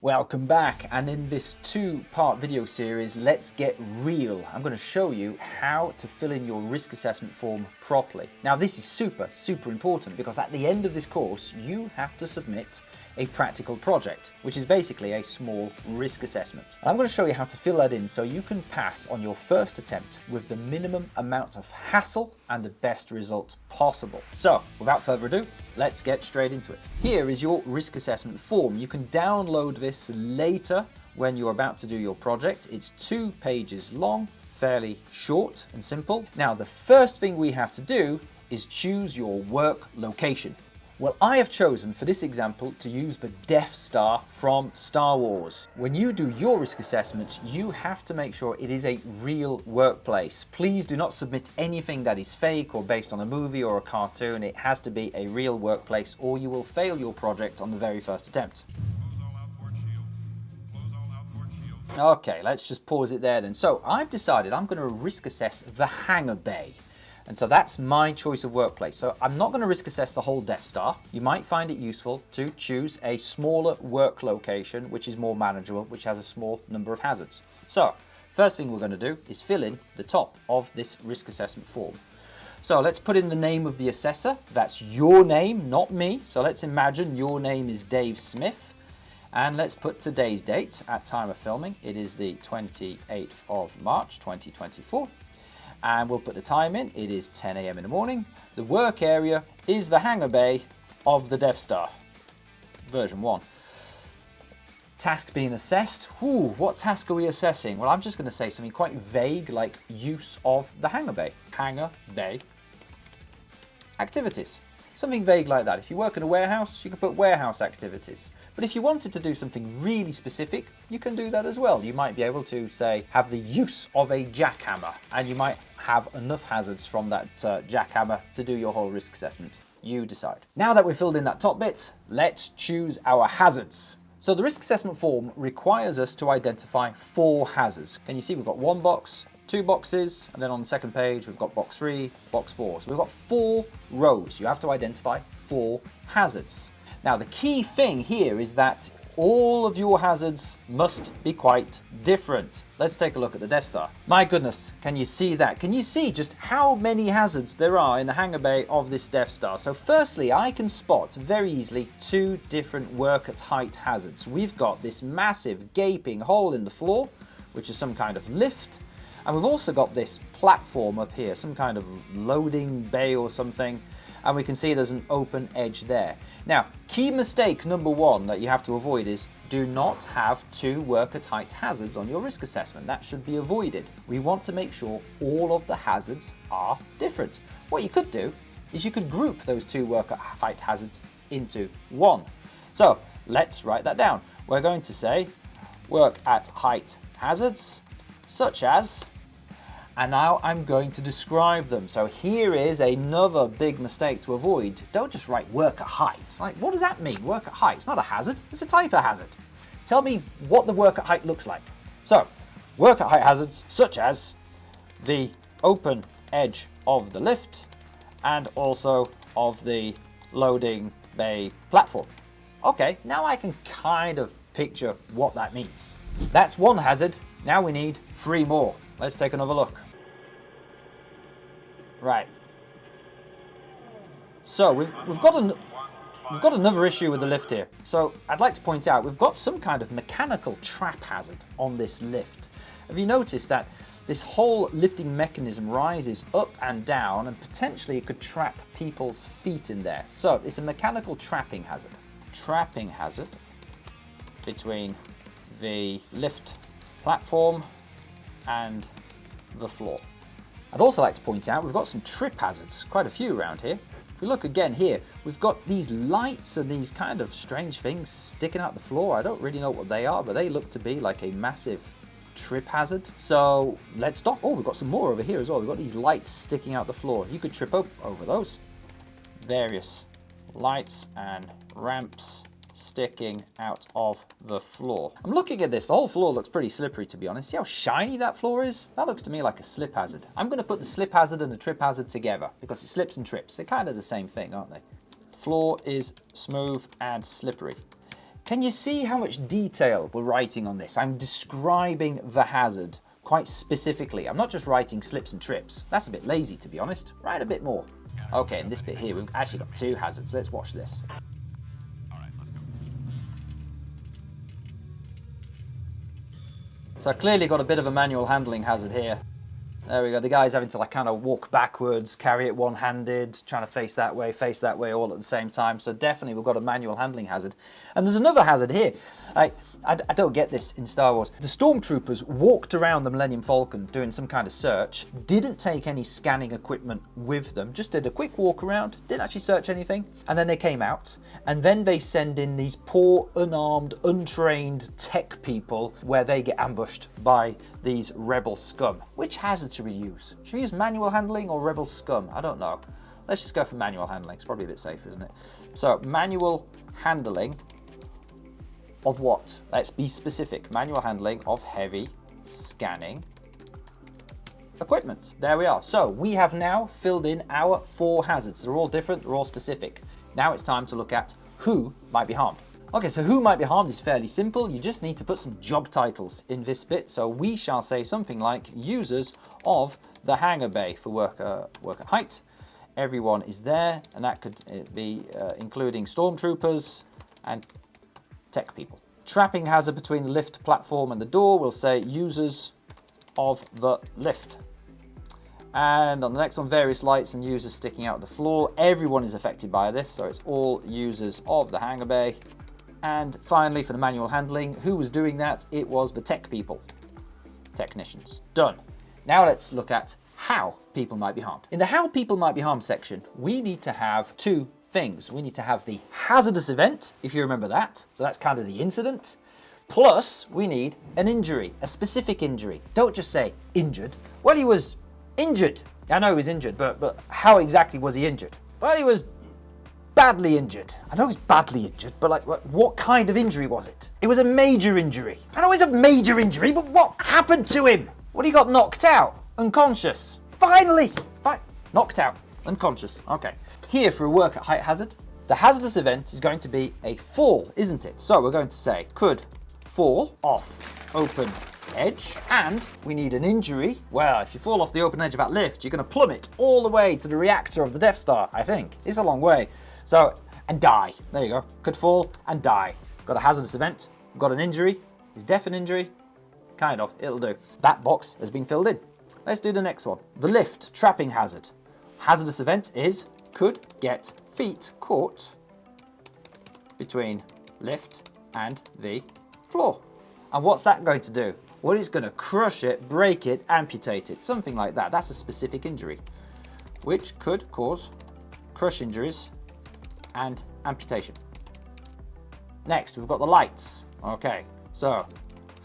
Welcome back, and in this two-part video series, let's get real. I'm going to show you how to fill in your risk assessment form properly. Now this is super important because at the end of this course you have to submit a practical project, which is basically a small risk assessment. And I'm going to show you how to fill that in so you can pass on your first attempt with the minimum amount of hassle and the best result possible. So without further ado, let's get straight into it. Here is your risk assessment form. You can download this later when you're about to do your project. It's 2 pages long, fairly short and simple. Now, the first thing we have to do is choose your work location. Well, I have chosen for this example to use the Death Star from Star Wars. When you do your risk assessment, you have to make sure it is a real workplace. Please do not submit anything that is fake or based on a movie or a cartoon. It has to be a real workplace or you will fail your project on the very first attempt. Okay, let's just pause it there then. So I've decided I'm going to risk assess the hangar bay. And so that's my choice of workplace. So I'm not going to risk assess the whole Death Star. You might find it useful to choose a smaller work location, which is more manageable, which has a small number of hazards. So first thing we're going to do is fill in the top of this risk assessment form. So let's put in the name of the assessor. That's your name, not me. So let's imagine your name is Dave Smith. And let's put today's date at time of filming. It is the 28th of March, 2024. And we'll put the time in. It is 10 a.m. in the morning. The work area is the hangar bay of the Death Star, version 1. Tasks being assessed. Ooh, what task are we assessing? Well, I'm just going to say something quite vague like use of the hangar bay. Hangar bay activities. Something vague like that. If you work in a warehouse, you can put warehouse activities. But if you wanted to do something really specific, you can do that as well. You might be able to say, have the use of a jackhammer, and you might have enough hazards from that jackhammer to do your whole risk assessment. You decide. Now that we've filled in that top bit, let's choose our hazards. So the risk assessment form requires us to identify 4 hazards. Can you see we've got 1 box, 2 boxes, and then on the second page we've got box 3, box 4. So we've got 4 rows. You have to identify 4 hazards. Now the key thing here is that all of your hazards must be quite different. Let's take a look at the Death Star. My goodness, can you see that? Can you see just how many hazards there are in the hangar bay of this Death Star? So firstly, I can spot very easily 2 different work at height hazards. We've got this massive gaping hole in the floor, which is some kind of lift. And we've also got this platform up here, some kind of loading bay or something. And we can see there's an open edge there. Now, key mistake number 1 that you have to avoid is do not have 2 work at height hazards on your risk assessment. That should be avoided. We want to make sure all of the hazards are different. What you could do is you could group those 2 work at height hazards into 1. So let's write that down. We're going to say work at height hazards such as, and now I'm going to describe them. So here is another big mistake to avoid. Don't just write work at height. Like, what does that mean, work at height? It's not a hazard, it's a type of hazard. Tell me what the work at height looks like. So, work at height hazards such as the open edge of the lift and also of the loading bay platform. Okay, now I can kind of picture what that means. That's 1 hazard. Now we need 3 more. Let's take another look. Right. So we've got another issue with the lift here. So I'd like to point out we've got some kind of mechanical trap hazard on this lift. Have you noticed that this whole lifting mechanism rises up and down and potentially it could trap people's feet in there? So it's a mechanical trapping hazard. Trapping hazard between the lift platform and the floor. I'd also like to point out we've got some trip hazards, quite a few around here. If we look again here, we've got these lights and these kind of strange things sticking out the floor. I don't really know what they are, but they look to be like a massive trip hazard. So let's stop. Oh, we've got some more over here as well. We've got these lights sticking out the floor. You could trip up over those. Various lights and ramps sticking out of the floor. I'm looking at this, the whole floor looks pretty slippery to be honest. See how shiny that floor is? That looks to me like a slip hazard. I'm going to put the slip hazard and the trip hazard together because it slips and trips. They're kind of the same thing, aren't they? Floor is smooth and slippery. Can you see how much detail we're writing on this? I'm describing the hazard quite specifically. I'm not just writing slips and trips. That's a bit lazy, to be honest. Write a bit more. Okay, in this bit here, we've actually got 2 hazards. Let's watch this. So I clearly got a bit of a manual handling hazard here. There we go. The guy's having to like kind of walk backwards, carry it one-handed, trying to face that way, all at the same time. So definitely we've got a manual handling hazard. And there's another hazard here. I don't get this in Star Wars. The stormtroopers walked around the Millennium Falcon doing some kind of search, didn't take any scanning equipment with them, just did a quick walk around, didn't actually search anything. And then they came out, and then they send in these poor, unarmed, untrained tech people where they get ambushed by these rebel scum. Which hazard should we use? Should we use manual handling or rebel scum? I don't know. Let's just go for manual handling. It's probably a bit safer, isn't it? So manual handling of what? Let's be specific. Manual handling of heavy scanning equipment. There we are. So we have now filled in our 4 hazards. They're all different, they're all specific. Now it's time to look at who might be harmed. Okay, so who might be harmed is fairly simple. You just need to put some job titles in this bit. So we shall say something like users of the hangar bay for work at height. Everyone is there, and that could be including stormtroopers and tech people. Trapping hazard between the lift platform and the door, we'll say users of the lift. And on the next one, various lights and users sticking out the floor. Everyone is affected by this, so it's all users of the hangar bay. And finally, for the manual handling, who was doing that? It was the tech people, technicians. Done. Now let's look at how people might be harmed. In the how people might be harmed section, we need to have 2 things. We need to have the hazardous event, if you remember that. So that's kind of the incident. Plus, we need an injury, a specific injury. Don't just say injured. Well, he was injured. I know he was injured, but how exactly was he injured? Well, he was badly injured. I know he was badly injured, but like, what kind of injury was it? It was a major injury. I know it's a major injury, but what happened to him? What, he got knocked out? Unconscious? Finally! Knocked out. Unconscious. Okay. Here for a work at height hazard, the hazardous event is going to be a fall, isn't it? So we're going to say could fall off open edge, and we need an injury. Well, if you fall off the open edge of that lift, you're going to plummet all the way to the reactor of the Death Star, I think. It's a long way. So, and die. There you go. Could fall and die. Got a hazardous event, got an injury. Is death an injury? Kind of, it'll do. That box has been filled in. Let's do the next one. The lift trapping hazard. Hazardous event is could get feet caught between lift and the floor. And what's that going to do? Well, it's going to crush it, break it, amputate it, something like that. That's a specific injury, which could cause crush injuries and amputation. Next, we've got the lights. Okay, so,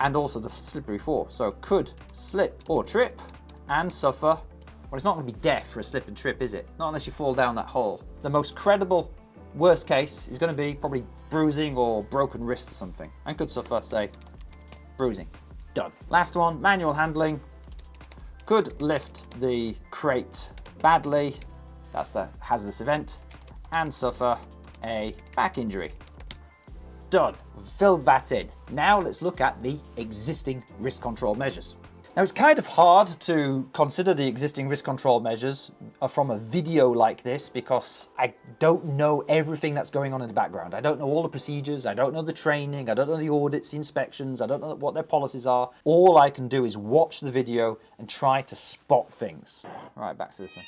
and also the slippery fall. So could slip or trip and suffer. Well, it's not going to be death for a slip and trip, is it? Not unless you fall down that hole. The most credible worst case is going to be probably bruising or broken wrist or something, and could suffer, say, bruising. Done. Last one, manual handling. Could lift the crate badly, that's the hazardous event, and suffer a back injury. Done. Filled that in. Now let's look at the existing risk control measures. Now it's kind of hard to consider the existing risk control measures from a video like this because I don't know everything that's going on in the background. I don't know all the procedures, I don't know the training, I don't know the audits, the inspections, I don't know what their policies are. All I can do is watch the video and try to spot things. Right, back to this one.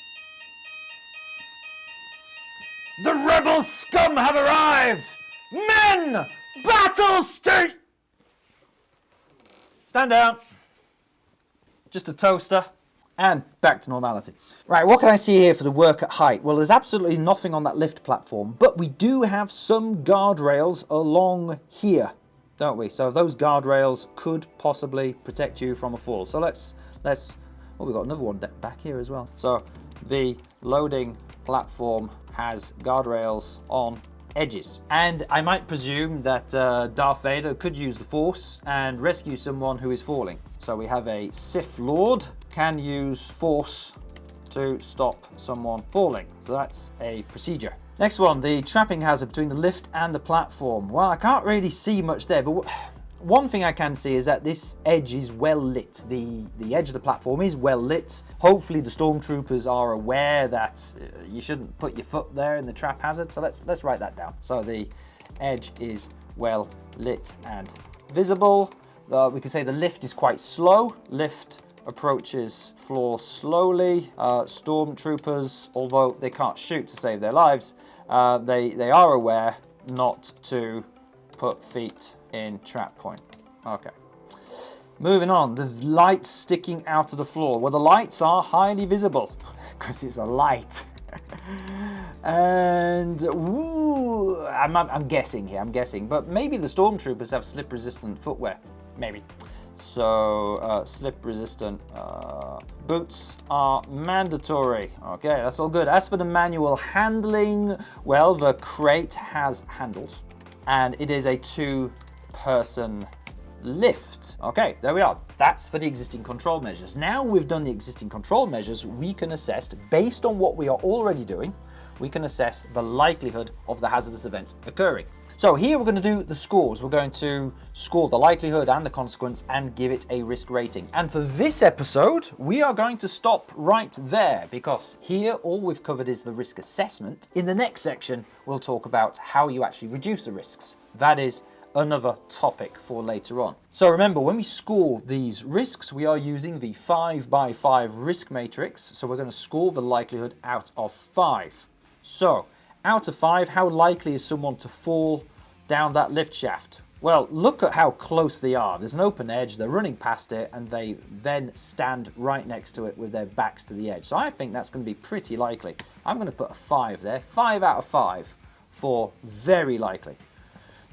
The rebel scum have arrived! Men! Battle state! Stand down. Just a toaster, and back to normality. Right, what can I see here for the work at height? Well, there's absolutely nothing on that lift platform, but we do have some guardrails along here, don't we? So those guardrails could possibly protect you from a fall. So let's, oh, we've got another one back here as well. So the loading platform has guardrails on edges. And I might presume that Darth Vader could use the Force and rescue someone who is falling. So we have a Sith Lord can use Force to stop someone falling. So that's a procedure. Next one, the trapping hazard between the lift and the platform. Well, I can't really see much there, but one thing I can see is that this edge is well lit. The edge of the platform is well lit. Hopefully the stormtroopers are aware that you shouldn't put your foot there in the trap hazard. So let's write that down. So the edge is well lit and visible. We can say the lift is quite slow. Lift approaches floor slowly. Stormtroopers, although they can't shoot to save their lives, they are aware not to put feet in trap point. Okay. Moving on, the lights sticking out of the floor. Well, the lights are highly visible because it's a light. And ooh, I'm guessing here, but maybe the stormtroopers have slip-resistant footwear, maybe. So slip-resistant boots are mandatory. Okay, that's all good. As for the manual handling, well, the crate has handles, and it is a 2-person lift. Okay, there we are. That's for the existing control measures. Now we've done the existing control measures, we can assess, based on what we are already doing, we can assess the likelihood of the hazardous event occurring. So here we're going to do the scores. We're going to score the likelihood and the consequence and give it a risk rating. And for this episode, we are going to stop right there, because here all we've covered is the risk assessment. In the next section, we'll talk about how you actually reduce the risks. That is another topic for later on. So remember, when we score these risks, we are using the 5x5 risk matrix. So we're going to score the likelihood out of 5. So out of 5, how likely is someone to fall down that lift shaft? Well, look at how close they are. There's an open edge, they're running past it, and they then stand right next to it with their backs to the edge. So I think that's going to be pretty likely. I'm going to put a 5 there. 5 out of 5 for very likely.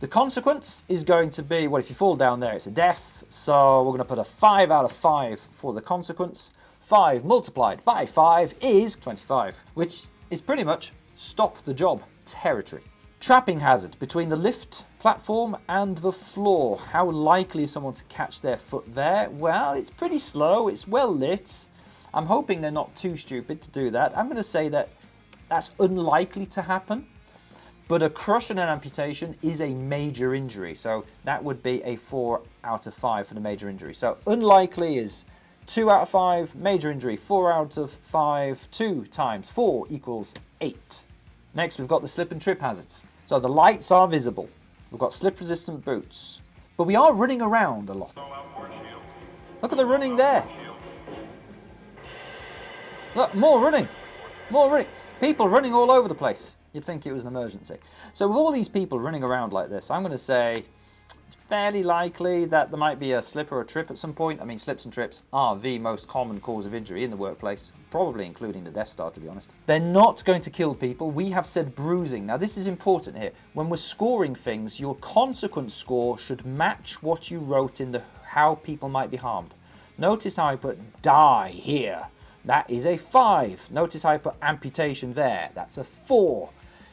The consequence is going to be, well, if you fall down there, it's a death. So we're going to put a 5 out of 5 for the consequence. 5 multiplied by 5 is 25, which is pretty much stop the job territory. Trapping hazard between the lift platform and the floor. How likely is someone to catch their foot there? Well, it's pretty slow. It's well lit. I'm hoping they're not too stupid to do that. I'm going to say that that's unlikely to happen. But a crush and an amputation is a major injury. So that would be a 4 out of 5 for the major injury. So unlikely is 2 out of 5. Major injury, 4 out of 5. 2 times 4 equals 8. Next, we've got the slip and trip hazards. So the lights are visible. We've got slip-resistant boots. But we are running around a lot. Look at the running there. Look, more running. More running. People running all over the place. You'd think it was an emergency. So with all these people running around like this, I'm going to say it's fairly likely that there might be a slip or a trip at some point. I mean, slips and trips are the most common cause of injury in the workplace, probably including the Death Star, to be honest. They're not going to kill people. We have said bruising. Now, this is important here. When we're scoring things, your consequence score should match what you wrote in the how people might be harmed. Notice how I put die here. That is a 5. Notice how I put amputation there. That's a 4.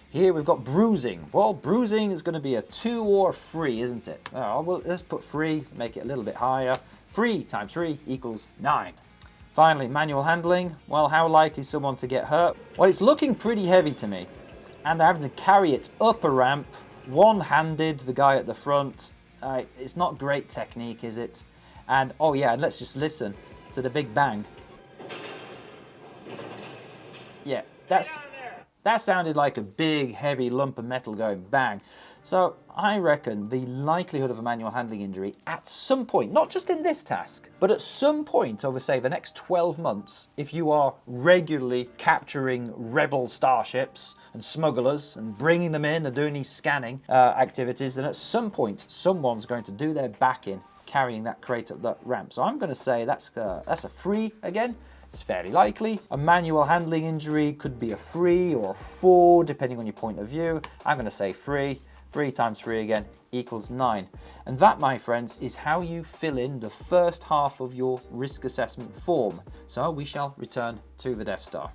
Here we've got bruising. Well, bruising is going to be a 2 or a 3, isn't it? Oh, well, let's put 3, make it a little bit higher. 3 times 3 equals 9. Finally, manual handling. Well, how likely is someone to get hurt? Well, it's looking pretty heavy to me. And they're having to carry it up a ramp, one-handed, the guy at the front. It's not great technique, is it? And, oh yeah, and let's just listen to the big bang. Yeah, that sounded like a big, heavy lump of metal going bang. So I reckon the likelihood of a manual handling injury at some point, not just in this task, but at some point over, say, the next 12 months, if you are regularly capturing rebel starships and smugglers and bringing them in and doing these scanning activities, then at some point, someone's going to do their back in carrying that crate up that ramp. So I'm going to say that's a 3 again. It's fairly likely. A manual handling injury could be a 3 or a 4, depending on your point of view. I'm going to say 3. 3 times 3 again equals 9. And that, my friends, is how you fill in the first half of your risk assessment form. So we shall return to the Death Star.